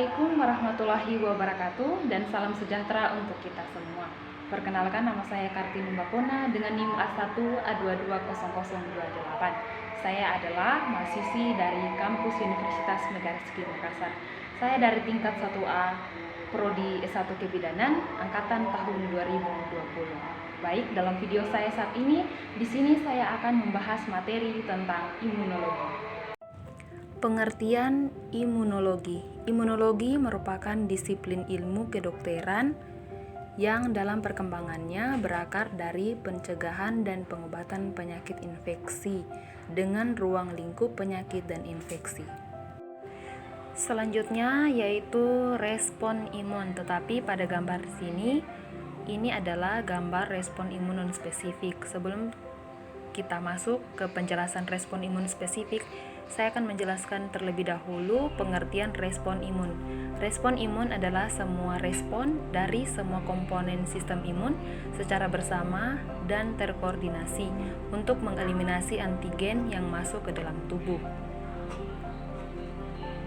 Assalamualaikum warahmatullahi wabarakatuh dan salam sejahtera untuk kita semua. Perkenalkan, nama saya Kartini Mbakona dengan NIM A1A220028. Saya adalah mahasiswi dari kampus Universitas Megariski Makassar. Saya dari tingkat 1A Prodi S1 Kebidanan angkatan tahun 2020. Baik, dalam video saya saat ini, di sini saya akan membahas materi tentang imunologi. Pengertian imunologi. Imunologi merupakan disiplin ilmu kedokteran yang dalam perkembangannya berakar dari pencegahan dan pengobatan penyakit infeksi dengan ruang lingkup penyakit dan infeksi. Selanjutnya yaitu respon imun, tetapi pada gambar sini ini adalah gambar respon imun non spesifik. Sebelum kita masuk ke penjelasan respon imun spesifik, saya akan menjelaskan terlebih dahulu pengertian respon imun. Respon imun adalah semua respon dari semua komponen sistem imun secara bersama dan terkoordinasi untuk mengeliminasi antigen yang masuk ke dalam tubuh.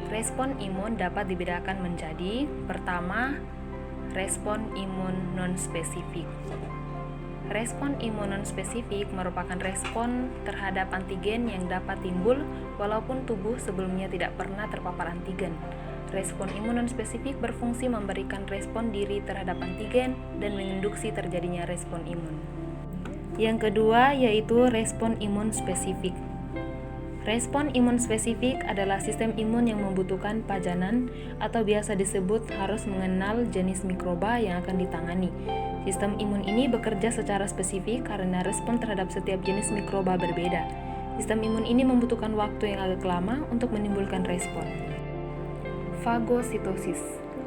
Respon imun dapat dibedakan menjadi: pertama, respon imun non-spesifik. Respon imun non-spesifik merupakan respon terhadap antigen yang dapat timbul walaupun tubuh sebelumnya tidak pernah terpapar antigen. Respon imun non-spesifik berfungsi memberikan respon diri terhadap antigen dan menginduksi terjadinya respon imun. Yang kedua yaitu respon imun spesifik. Respon imun spesifik adalah sistem imun yang membutuhkan pajanan atau biasa disebut harus mengenal jenis mikroba yang akan ditangani. Sistem imun ini bekerja secara spesifik karena respon terhadap setiap jenis mikroba berbeda. Sistem imun ini membutuhkan waktu yang agak lama untuk menimbulkan respon. Fagositosis.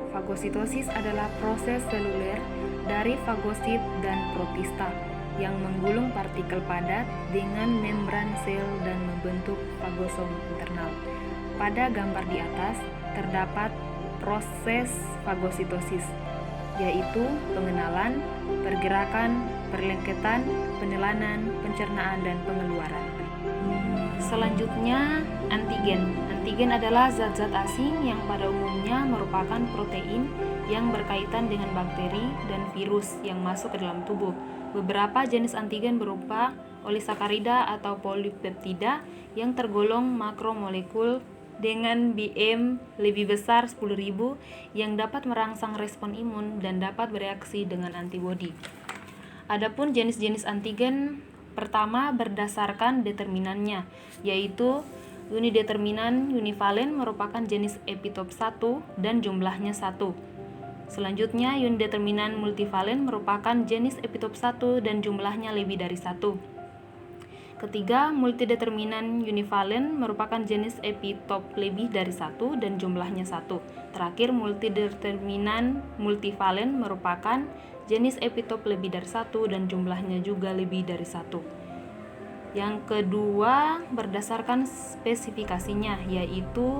Fagositosis adalah proses seluler dari fagosit dan protista yang menggulung partikel padat dengan membran sel dan membentuk fagosom internal. Pada gambar di atas terdapat proses fagositosis, yaitu pengenalan, pergerakan, perlengketan, penelanan, pencernaan, dan pengeluaran. Selanjutnya, antigen. Antigen adalah zat-zat asing yang pada umumnya merupakan protein yang berkaitan dengan bakteri dan virus yang masuk ke dalam tubuh. Beberapa jenis antigen berupa olisakarida atau polipeptida yang tergolong makromolekul dengan BM lebih besar 10.000 yang dapat merangsang respon imun dan dapat bereaksi dengan antibodi. Adapun jenis-jenis antigen, pertama berdasarkan determinannya, yaitu unideterminan univalen merupakan jenis epitop 1 dan jumlahnya 1. Selanjutnya, unideterminan multivalen merupakan jenis epitop 1 dan jumlahnya lebih dari 1. Ketiga, multideterminan univalen merupakan jenis epitop lebih dari 1 dan jumlahnya 1. Terakhir, multideterminan multivalen merupakan jenis epitop lebih dari 1 dan jumlahnya juga lebih dari 1. Yang kedua, berdasarkan spesifikasinya, yaitu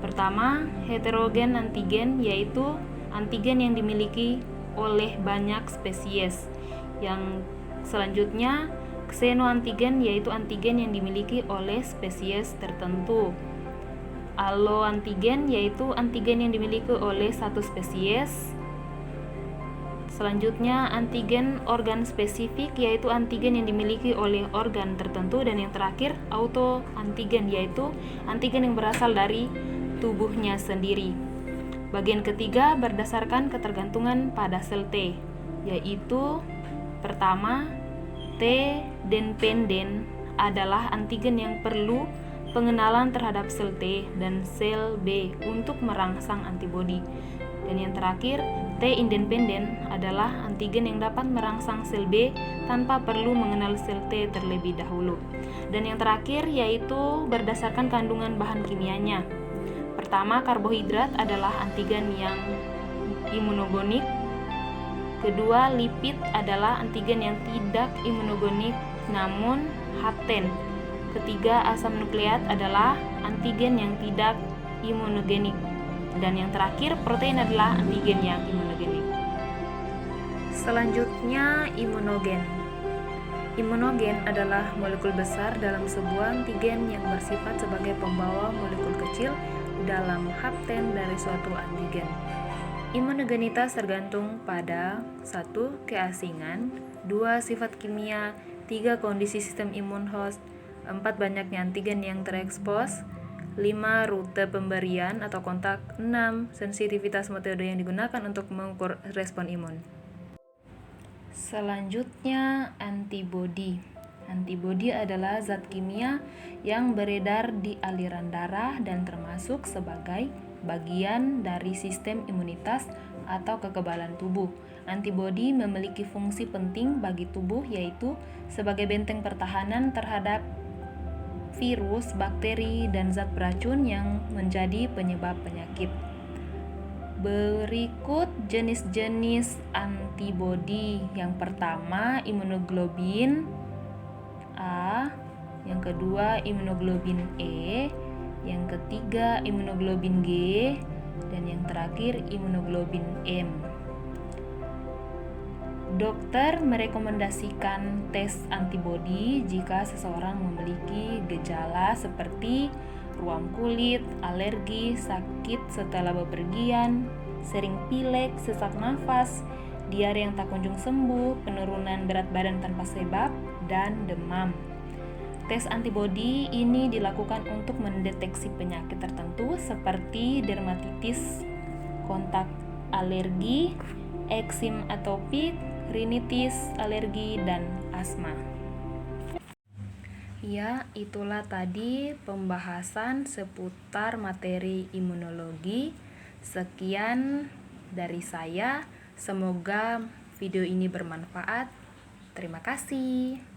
pertama, heterogen antigen, yaitu antigen yang dimiliki oleh banyak spesies. Yang selanjutnya, ksenoantigen, yaitu antigen yang dimiliki oleh spesies tertentu. Alloantigen, yaitu antigen yang dimiliki oleh satu spesies. Selanjutnya, antigen organ spesifik, yaitu antigen yang dimiliki oleh organ tertentu. Dan yang terakhir, autoantigen, yaitu antigen yang berasal dari tubuhnya sendiri. Bagian ketiga berdasarkan ketergantungan pada sel T, yaitu pertama, T-dependen adalah antigen yang perlu pengenalan terhadap sel T dan sel B untuk merangsang antibodi. Dan yang terakhir, T-independen adalah antigen yang dapat merangsang sel B tanpa perlu mengenal sel T terlebih dahulu. Dan yang terakhir yaitu berdasarkan kandungan bahan kimianya. Pertama, karbohidrat adalah antigen yang imunogenik. Kedua, lipid adalah antigen yang tidak imunogenik namun hapten. Ketiga, asam nukleat adalah antigen yang tidak imunogenik. Dan yang terakhir, protein adalah antigen yang imunogenik. Selanjutnya, imunogen. Imunogen adalah molekul besar dalam sebuah antigen yang bersifat sebagai pembawa molekul kecil dalam hapten dari suatu antigen. Imunogenitas tergantung pada 1. Keasingan, 2. Sifat kimia, 3. Kondisi sistem imun host, 4. Banyaknya antigen yang terekspos, 5. Rute pemberian atau kontak, 6. Sensitivitas metode yang digunakan untuk mengukur respon imun. Selanjutnya, antibodi. Antibodi adalah zat kimia yang beredar di aliran darah dan termasuk sebagai bagian dari sistem imunitas atau kekebalan tubuh. Antibodi memiliki fungsi penting bagi tubuh, yaitu sebagai benteng pertahanan terhadap virus, bakteri, dan zat beracun yang menjadi penyebab penyakit. Berikut jenis-jenis antibodi. Yang pertama, imunoglobin A, yang kedua imunoglobin E, yang ketiga imunoglobin G, dan yang terakhir imunoglobin M. Dokter merekomendasikan tes antibodi jika seseorang memiliki gejala seperti ruam kulit, alergi, sakit setelah bepergian, sering pilek, sesak nafas, diare yang tak kunjung sembuh, penurunan berat badan tanpa sebab, dan demam. Tes antibodi ini dilakukan untuk mendeteksi penyakit tertentu seperti dermatitis, kontak alergi, eksim atopik, rinitis, alergi, dan asma. Ya, itulah tadi pembahasan seputar materi imunologi. Sekian dari saya. Semoga video ini bermanfaat. Terima kasih.